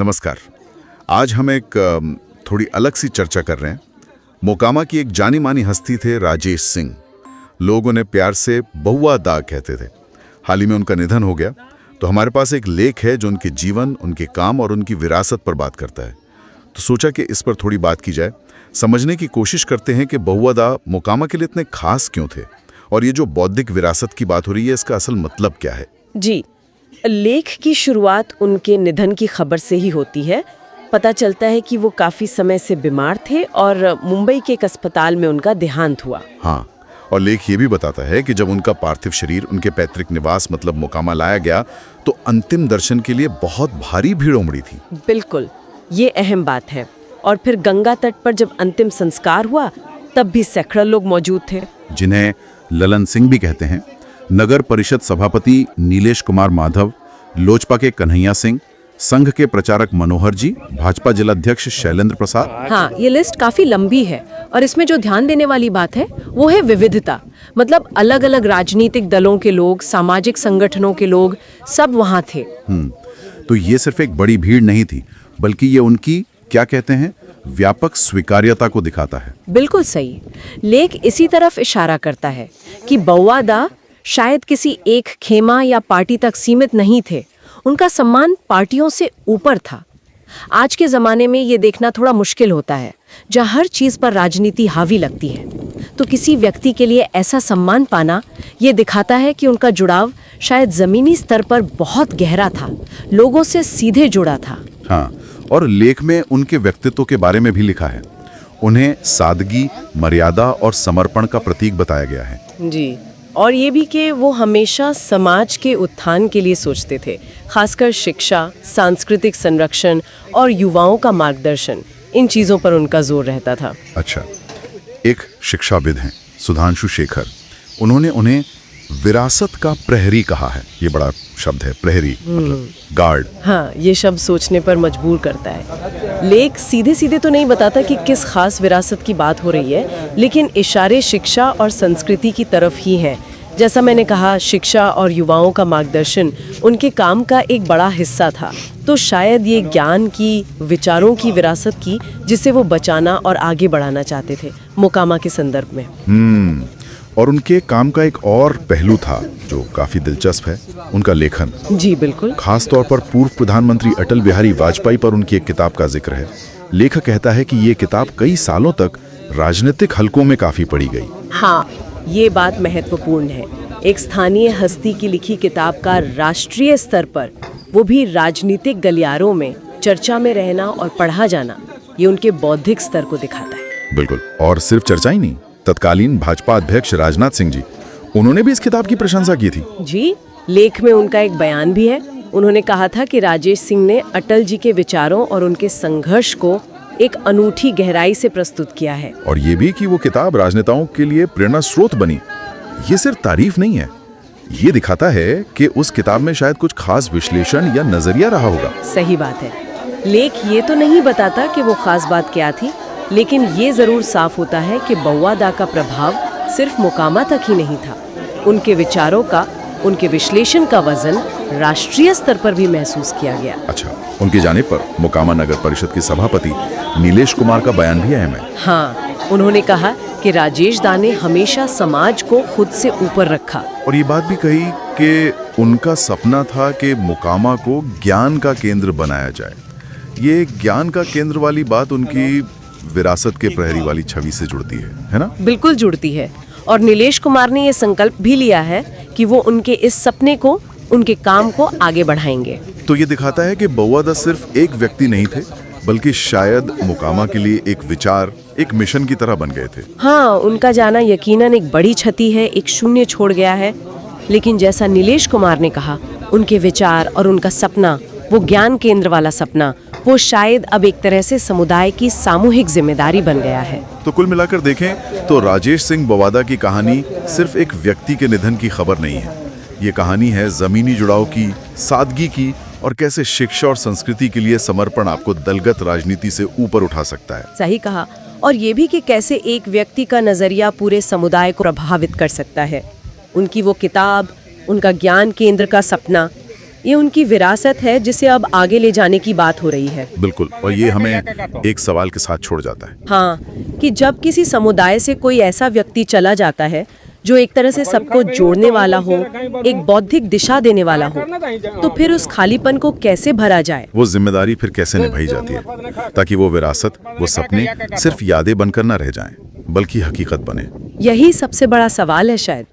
नमस्कार। आज हम एक थोड़ी अलग सी चर्चा कर रहे हैं। मोकामा की एक जानी मानी हस्ती थे राजेश सिंह। लोग उन्हें प्यार से बहुआ दा कहते थे। हाल ही में उनका निधन हो गया, तो हमारे पास एक लेख है जो उनके जीवन, उनके काम और उनकी विरासत पर बात करता है। तो सोचा कि इस पर थोड़ी बात की जाए, समझने की कोशिश करते हैं कि बहुआ दा मोकामा के लिए इतने खास क्यों थे, और ये जो बौद्धिक विरासत की बात हो रही है इसका असल मतलब क्या है। जी, लेख की शुरुआत उनके निधन की खबर से ही होती है। पता चलता है कि वो काफी समय से बीमार थे और मुंबई के एक अस्पताल में उनका देहांत हुआ। हाँ, और लेख ये भी बताता है कि जब उनका पार्थिव शरीर उनके पैतृक निवास मतलब मोकामा लाया गया तो अंतिम दर्शन के लिए बहुत भारी भीड़ उमड़ी थी। बिल्कुल, ये अहम बात है। और फिर गंगा तट पर जब अंतिम संस्कार हुआ तब भी सैकड़ों लोग मौजूद थे, जिन्हें ललन सिंह भी कहते हैं। नगर परिषद सभापति नीलेश कुमार माधव, लोजपा के कन्हैया सिंह, संघ के प्रचारक मनोहर जी, भाजपा जिलाध्यक्ष शैलेंद्र प्रसाद। हाँ, ये लिस्ट काफी लंबी है और इसमें जो ध्यान देने वाली बात है वो है विविधता। मतलब अलग अलग राजनीतिक दलों के लोग, सामाजिक संगठनों के लोग, सब वहाँ थे। तो ये सिर्फ एक बड़ी भीड़ नहीं थी, बल्कि ये उनकी क्या कहते हैं व्यापक स्वीकार्यता को दिखाता है। बिल्कुल सही। लेख इसी तरफ इशारा करता है कि बहुआ दा शायद किसी एक खेमा या पार्टी तक सीमित नहीं थे। उनका सम्मान पार्टियों से ऊपर था। आज के ज़माने में ये देखना थोड़ा मुश्किल होता है, जहाँ हर चीज़ पर राजनीति हावी लगती है। तो किसी व्यक्ति के लिए ऐसा सम्मान पाना ये दिखाता है कि उनका जुड़ाव शायद ज़मीनी स्तर पर बहुत गहरा था, लोगों से सीधे जुड़ा था। हाँ, और लेख में उनके व्यक्तित्व के बारे में भी लिखा है। उन्हें सादगी, मर्यादा और समर्पण का प्रतीक बताया गया है। जी, और ये भी कि वो हमेशा समाज के उत्थान के लिए सोचते थे, खासकर शिक्षा, सांस्कृतिक संरक्षण और युवाओं का मार्गदर्शन। इन चीज़ों पर उनका जोर रहता था। अच्छा, एक शिक्षाविद हैं सुधांशु शेखर। उन्होंने उन्हें विरासत का प्रहरी कहा है। ये बड़ा शब्द है, प्रहरी मतलब गार्ड। हाँ, ये शब्द सोचने पर मजबूर करता है। लेख सीधे सीधे तो नहीं बताता कि किस खास विरासत की बात हो रही है, लेकिन इशारे शिक्षा और संस्कृति की तरफ ही हैं। जैसा मैंने कहा, शिक्षा और युवाओं का मार्गदर्शन उनके काम का एक बड़ा हिस्सा था। तो शायद ये ज्ञान की, विचारों की विरासत की, जिसे वो बचाना और आगे बढ़ाना चाहते थे मोकामा के संदर्भ में। और उनके काम का एक और पहलू था जो काफी दिलचस्प है, उनका लेखन। जी बिल्कुल। खास तौर पर पूर्व प्रधानमंत्री अटल बिहारी वाजपेयी पर उनकी एक किताब का जिक्र है। लेखक कहता है कि ये किताब कई सालों तक राजनीतिक हलकों में काफी पढ़ी गई। हाँ, ये बात महत्वपूर्ण है। एक स्थानीय हस्ती की लिखी किताब का राष्ट्रीय स्तर पर, वो भी राजनीतिक गलियारों में चर्चा में रहना और पढ़ा जाना, ये उनके बौद्धिक स्तर को दिखाता है। बिल्कुल, और सिर्फ चर्चा ही नहीं, तत्कालीन भाजपा अध्यक्ष राजनाथ सिंह जी, उन्होंने भी इस किताब की प्रशंसा की थी। जी, लेख में उनका एक बयान भी है। उन्होंने कहा था कि राजेश सिंह ने अटल जी के विचारों और उनके संघर्ष को एक अनूठी गहराई से प्रस्तुत किया है। और ये भी कि वो किताब राजनेताओं के लिए प्रेरणा स्रोत बनी। ये सिर्फ तारीफ नहीं है, ये दिखाता है कि उस किताब में शायद कुछ खास विश्लेषण या नजरिया रहा होगा। सही बात है। लेख ये तो नहीं बताता कि वो खास बात क्या थी, लेकिन ये जरूर साफ होता है कि बहुआ दा का प्रभाव सिर्फ मोकामा तक ही नहीं था। उनके विचारों का, उनके विश्लेषण का वजन राष्ट्रीय स्तर पर भी महसूस किया गया। अच्छा, उनके जाने पर मोकामा नगर परिषद के सभापति नीलेश कुमार का बयान भी अहम है। हाँ, उन्होंने कहा कि राजेश दा ने हमेशा समाज को खुद से ऊपर रखा। और ये बात भी कही कि उनका सपना था कि मोकामा को ज्ञान का केंद्र बनाया जाए। ये ज्ञान का केंद्र वाली बात उनकी विरासत के प्रहरी वाली छवि से जुड़ती है ना? बिल्कुल जुड़ती है। और नीलेश कुमार ने ये संकल्प भी लिया है कि वो उनके इस सपने को, उनके काम को आगे बढ़ाएंगे। तो ये दिखाता है कि बहुआ दा सिर्फ एक व्यक्ति नहीं थे, बल्कि शायद मोकामा के लिए एक विचार, एक मिशन की तरह बन गए थे। हाँ, उनका जाना यकीनन एक बड़ी क्षति है, एक शून्य छोड़ गया है। लेकिन जैसा नीलेश कुमार ने कहा, उनके विचार और उनका सपना, वो ज्ञान केंद्र वाला सपना, वो शायद अब एक तरह से समुदाय की सामूहिक जिम्मेदारी बन गया है। तो कुल मिलाकर देखें तो राजेश सिंह बहुआ की कहानी सिर्फ एक व्यक्ति के निधन की खबर नहीं है। ये कहानी है जमीनी जुड़ाव की, सादगी की, और कैसे शिक्षा और संस्कृति के लिए समर्पण आपको दलगत राजनीति से ऊपर उठा सकता है। सही कहा। और ये भी कि कैसे एक व्यक्ति का नजरिया पूरे समुदाय को प्रभावित कर सकता है। उनकी वो किताब, उनका ज्ञान केंद्र का सपना, ये उनकी विरासत है जिसे अब आगे ले जाने की बात हो रही है। बिल्कुल, और ये हमें एक सवाल के साथ छोड़ जाता है। हाँ, कि जब किसी समुदाय से कोई ऐसा व्यक्ति चला जाता है जो एक तरह से सबको जोड़ने वाला हो, एक बौद्धिक दिशा देने वाला हो, तो फिर उस खालीपन को कैसे भरा जाए? वो जिम्मेदारी फिर कैसे निभाई जाती है ताकि वो विरासत, वो सपने सिर्फ यादें बनकर ना रह जाएं, बल्कि हकीकत बने। यही सबसे बड़ा सवाल है शायद।